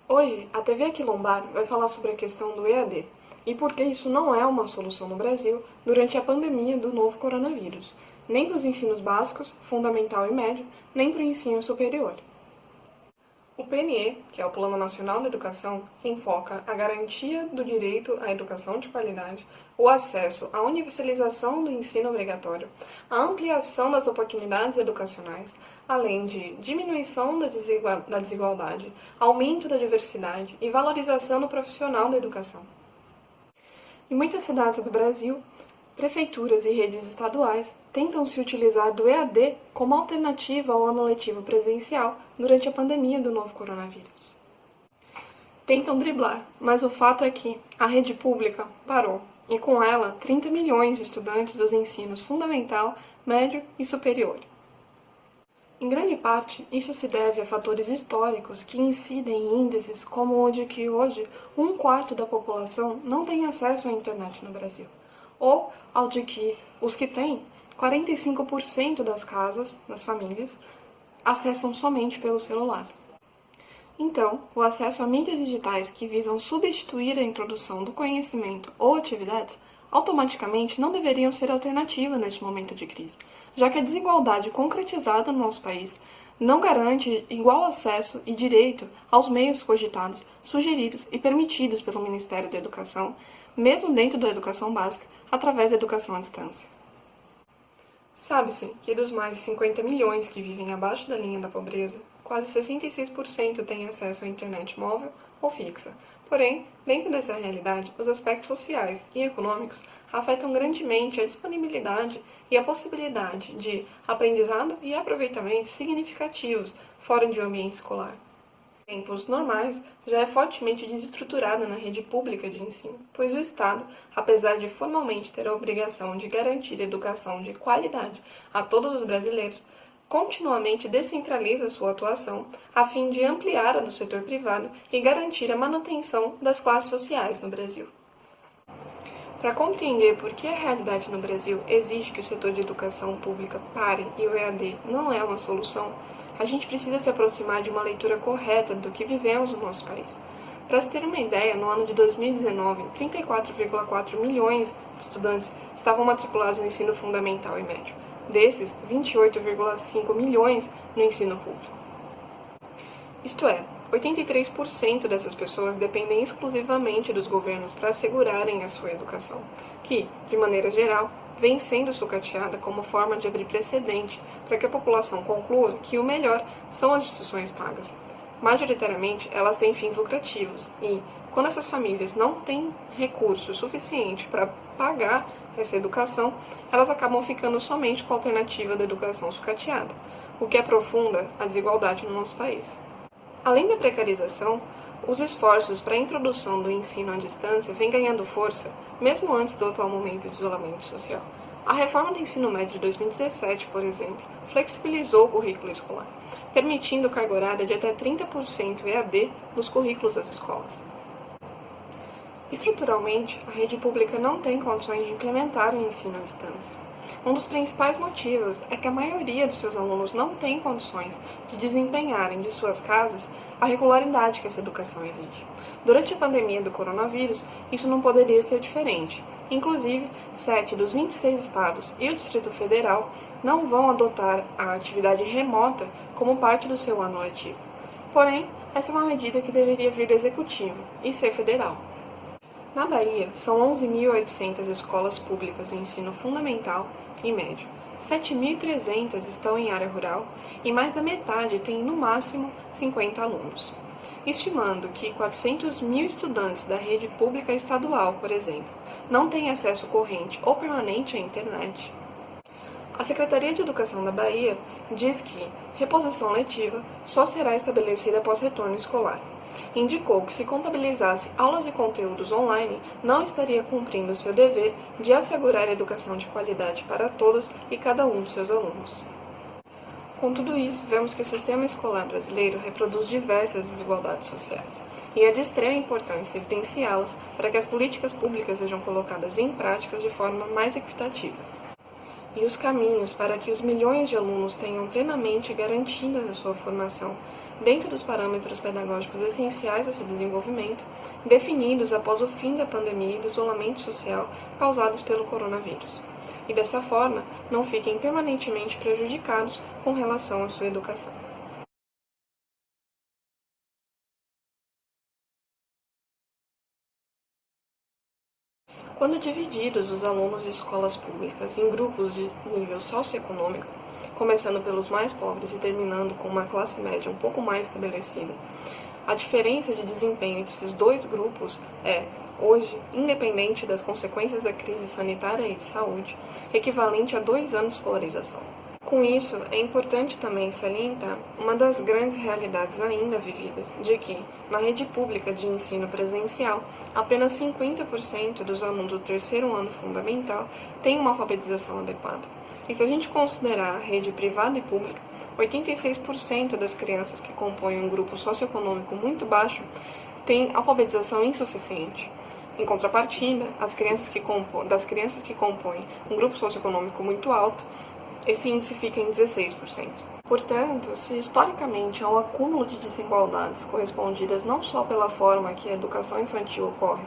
Hoje, a TV Aquilombar vai falar sobre a questão do EAD e por que isso não é uma solução no Brasil durante a pandemia do novo coronavírus, nem para os ensinos básicos, fundamental e médio, nem para o ensino superior. O PNE, que é o Plano Nacional de Educação, enfoca a garantia do direito à educação de qualidade, o acesso à universalização do ensino obrigatório, a ampliação das oportunidades educacionais, além de diminuição da desigualdade, aumento da diversidade e valorização do profissional da educação. Em muitas cidades do Brasil, prefeituras e redes estaduais tentam se utilizar do EAD como alternativa ao ano letivo presencial durante a pandemia do novo coronavírus. Tentam driblar, mas o fato é que a rede pública parou, e com ela 30 milhões de estudantes dos ensinos fundamental, médio e superior. Em grande parte, isso se deve a fatores históricos que incidem em índices como o de que hoje 1/4 da população não tem acesso à internet no Brasil, ou ao de que os que têm, 45% das casas, das famílias, acessam somente pelo celular. Então, o acesso a mídias digitais que visam substituir a introdução do conhecimento ou atividades automaticamente não deveriam ser alternativa neste momento de crise, já que a desigualdade concretizada no nosso país não garante igual acesso e direito aos meios cogitados, sugeridos e permitidos pelo Ministério da Educação, mesmo dentro da educação básica, através da educação à distância. Sabe-se que dos mais de 50 milhões que vivem abaixo da linha da pobreza, quase 66% têm acesso à internet móvel ou fixa. Porém, dentro dessa realidade, os aspectos sociais e econômicos afetam grandemente a disponibilidade e a possibilidade de aprendizado e aproveitamento significativos fora de um ambiente escolar. Em tempos normais, já é fortemente desestruturada na rede pública de ensino, pois o Estado, apesar de formalmente ter a obrigação de garantir educação de qualidade a todos os brasileiros, continuamente descentraliza sua atuação a fim de ampliar a do setor privado e garantir a manutenção das classes sociais no Brasil. Para compreender por que a realidade no Brasil exige que o setor de educação pública pare e o EAD não é uma solução, a gente precisa se aproximar de uma leitura correta do que vivemos no nosso país. Para se ter uma ideia, no ano de 2019, 34,4 milhões de estudantes estavam matriculados no ensino fundamental e médio. Desses, 28,5 milhões no ensino público. Isto é, 83% dessas pessoas dependem exclusivamente dos governos para assegurarem a sua educação, que, de maneira geral, vem sendo sucateada como forma de abrir precedente para que a população conclua que o melhor são as instituições pagas. Majoritariamente, elas têm fins lucrativos e, quando essas famílias não têm recurso suficiente para pagar essa educação, elas acabam ficando somente com a alternativa da educação sucateada, o que aprofunda a desigualdade no nosso país. Além da precarização, os esforços para a introdução do ensino à distância vêm ganhando força, mesmo antes do atual momento de isolamento social. A reforma do ensino médio de 2017, por exemplo, flexibilizou o currículo escolar, permitindo carga horária de até 30% EAD nos currículos das escolas. Estruturalmente, a rede pública não tem condições de implementar o ensino à distância. Um dos principais motivos é que a maioria dos seus alunos não tem condições de desempenharem de suas casas a regularidade que essa educação exige. Durante a pandemia do coronavírus, isso não poderia ser diferente. Inclusive, 7 dos 26 estados e o Distrito Federal não vão adotar a atividade remota como parte do seu ano letivo. Porém, essa é uma medida que deveria vir do Executivo e ser federal. Na Bahia, são 11.800 escolas públicas do ensino fundamental e médio. 7.300 estão em área rural e mais da metade tem, no máximo, 50 alunos. Estimando que 400 mil estudantes da rede pública estadual, por exemplo, não têm acesso corrente ou permanente à internet, a Secretaria de Educação da Bahia diz que reposição letiva só será estabelecida após retorno escolar. Indicou que se contabilizasse aulas e conteúdos online, não estaria cumprindo seu dever de assegurar a educação de qualidade para todos e cada um de seus alunos. Com tudo isso, vemos que o sistema escolar brasileiro reproduz diversas desigualdades sociais, e é de extrema importância evidenciá-las para que as políticas públicas sejam colocadas em prática de forma mais equitativa. e os caminhos para que os milhões de alunos tenham plenamente garantidas a sua formação dentro dos parâmetros pedagógicos essenciais ao seu desenvolvimento, definidos após o fim da pandemia e do isolamento social causados pelo coronavírus. E dessa forma, não fiquem permanentemente prejudicados com relação à sua educação. Quando divididos os alunos de escolas públicas em grupos de nível socioeconômico, começando pelos mais pobres e terminando com uma classe média um pouco mais estabelecida, a diferença de desempenho entre esses dois grupos é, hoje, independente das consequências da crise sanitária e de saúde, equivalente a 2 anos de escolarização. Com isso, é importante também salientar uma das grandes realidades ainda vividas, de que, na rede pública de ensino presencial, apenas 50% dos alunos do terceiro ano fundamental têm uma alfabetização adequada. E se a gente considerar a rede privada e pública, 86% das crianças que compõem um grupo socioeconômico muito baixo têm alfabetização insuficiente. Em contrapartida, das crianças que compõem um grupo socioeconômico muito alto, esse índice fica em 16%. Portanto, se historicamente há um acúmulo de desigualdades correspondidas não só pela forma que a educação infantil ocorre,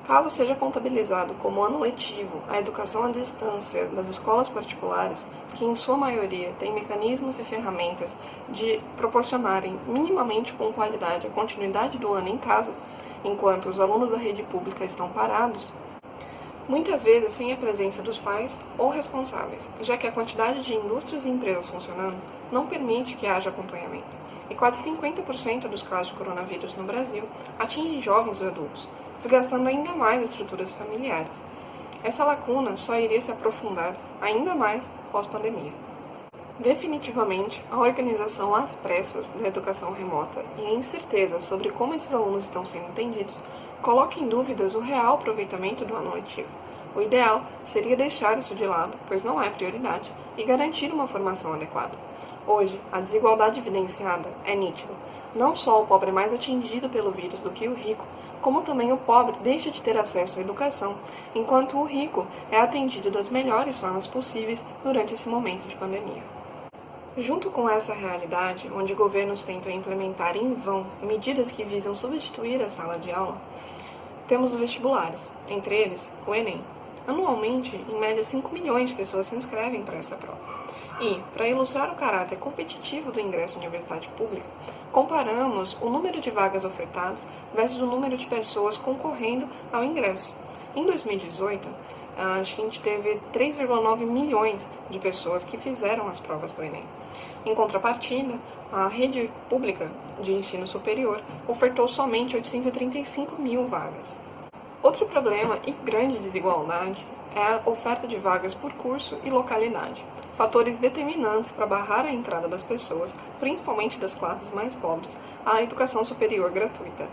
caso seja contabilizado como ano letivo a educação à distância das escolas particulares, que em sua maioria têm mecanismos e ferramentas de proporcionarem minimamente com qualidade a continuidade do ano em casa, enquanto os alunos da rede pública estão parados, muitas vezes sem a presença dos pais ou responsáveis, já que a quantidade de indústrias e empresas funcionando não permite que haja acompanhamento. E quase 50% dos casos de coronavírus no Brasil atingem jovens ou adultos, desgastando ainda mais as estruturas familiares. Essa lacuna só iria se aprofundar ainda mais pós-pandemia. Definitivamente, a organização às pressas da educação remota e a incerteza sobre como esses alunos estão sendo entendidos coloca em dúvidas o real aproveitamento do ano letivo. O ideal seria deixar isso de lado, pois não é prioridade, e garantir uma formação adequada. Hoje, a desigualdade evidenciada é nítida. Não só o pobre é mais atingido pelo vírus do que o rico, como também o pobre deixa de ter acesso à educação, enquanto o rico é atendido das melhores formas possíveis durante esse momento de pandemia. Junto com essa realidade, onde governos tentam implementar em vão medidas que visam substituir a sala de aula, temos os vestibulares, entre eles o Enem. Anualmente, em média 5 milhões de pessoas se inscrevem para essa prova. E, para ilustrar o caráter competitivo do ingresso em universidade pública, comparamos o número de vagas ofertadas versus o número de pessoas concorrendo ao ingresso. Em 2018, acho que a gente teve 3,9 milhões de pessoas que fizeram as provas do Enem. Em contrapartida, a rede pública de ensino superior ofertou somente 835 mil vagas. Outro problema e grande desigualdade é a oferta de vagas por curso e localidade, fatores determinantes para barrar a entrada das pessoas, principalmente das classes mais pobres, à educação superior gratuita.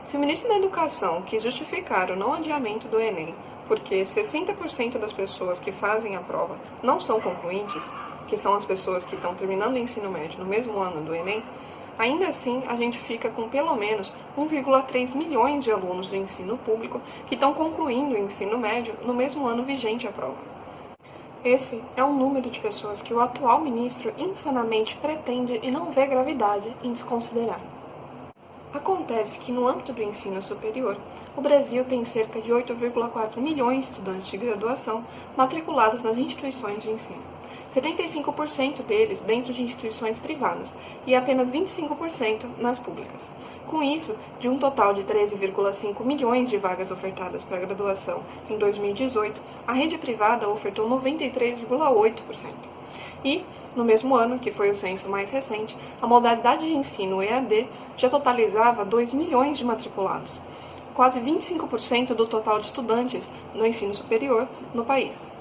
Se o ministro da Educação quis justificar o não adiamento do Enem porque 60% das pessoas que fazem a prova não são concluintes, que são as pessoas que estão terminando o ensino médio no mesmo ano do Enem, ainda assim a gente fica com pelo menos 1,3 milhões de alunos do ensino público que estão concluindo o ensino médio no mesmo ano vigente a prova. Esse é o número de pessoas que o atual ministro insanamente pretende e não vê gravidade em desconsiderar. Acontece que, no âmbito do ensino superior, o Brasil tem cerca de 8,4 milhões de estudantes de graduação matriculados nas instituições de ensino, 75% deles dentro de instituições privadas e apenas 25% nas públicas. Com isso, de um total de 13,5 milhões de vagas ofertadas para graduação em 2018, a rede privada ofertou 93,8%. E, no mesmo ano, que foi o censo mais recente, a modalidade de ensino EAD já totalizava 2 milhões de matriculados, quase 25% do total de estudantes no ensino superior no país.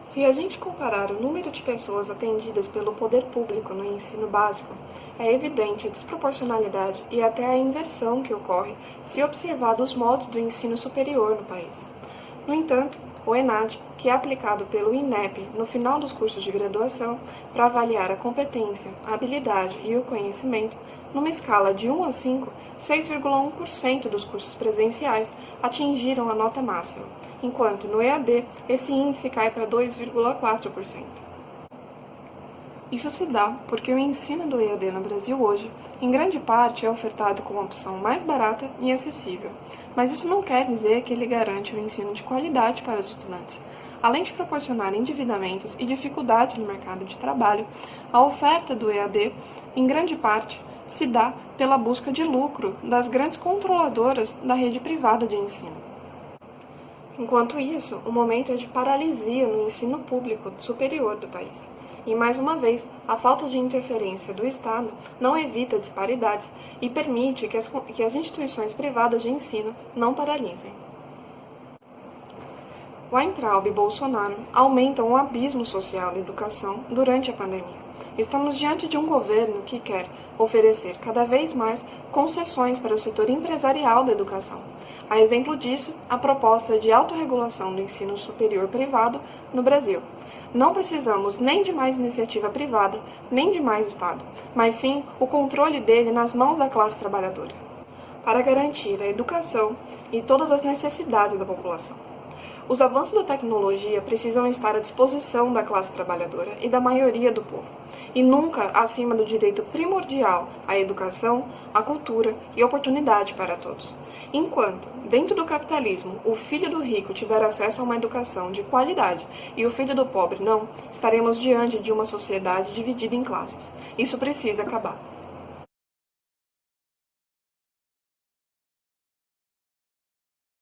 Se a gente comparar o número de pessoas atendidas pelo poder público no ensino básico, é evidente a desproporcionalidade e até a inversão que ocorre se observar os moldes do ensino superior no país. No entanto, o ENAD, que é aplicado pelo INEP no final dos cursos de graduação para avaliar a competência, a habilidade e o conhecimento, numa escala de 1 a 5, 6,1% dos cursos presenciais atingiram a nota máxima, enquanto no EAD esse índice cai para 2,4%. Isso se dá porque o ensino do EAD no Brasil hoje, em grande parte, é ofertado como opção mais barata e acessível, mas isso não quer dizer que ele garante um ensino de qualidade para os estudantes. Além de proporcionar endividamentos e dificuldade no mercado de trabalho, a oferta do EAD, em grande parte, se dá pela busca de lucro das grandes controladoras da rede privada de ensino. Enquanto isso, o momento é de paralisia no ensino público superior do país. E, mais uma vez, a falta de interferência do Estado não evita disparidades e permite que as instituições privadas de ensino não paralisem. Weintraub e Bolsonaro aumentam o abismo social da educação durante a pandemia. Estamos diante de um governo que quer oferecer cada vez mais concessões para o setor empresarial da educação. A exemplo disso, a proposta de autorregulação do ensino superior privado no Brasil. Não precisamos nem de mais iniciativa privada, nem de mais Estado, mas sim o controle dele nas mãos da classe trabalhadora, para garantir a educação e todas as necessidades da população. Os avanços da tecnologia precisam estar à disposição da classe trabalhadora e da maioria do povo, e nunca acima do direito primordial à educação, à cultura e oportunidade para todos. Enquanto, dentro do capitalismo, o filho do rico tiver acesso a uma educação de qualidade e o filho do pobre não, estaremos diante de uma sociedade dividida em classes. Isso precisa acabar.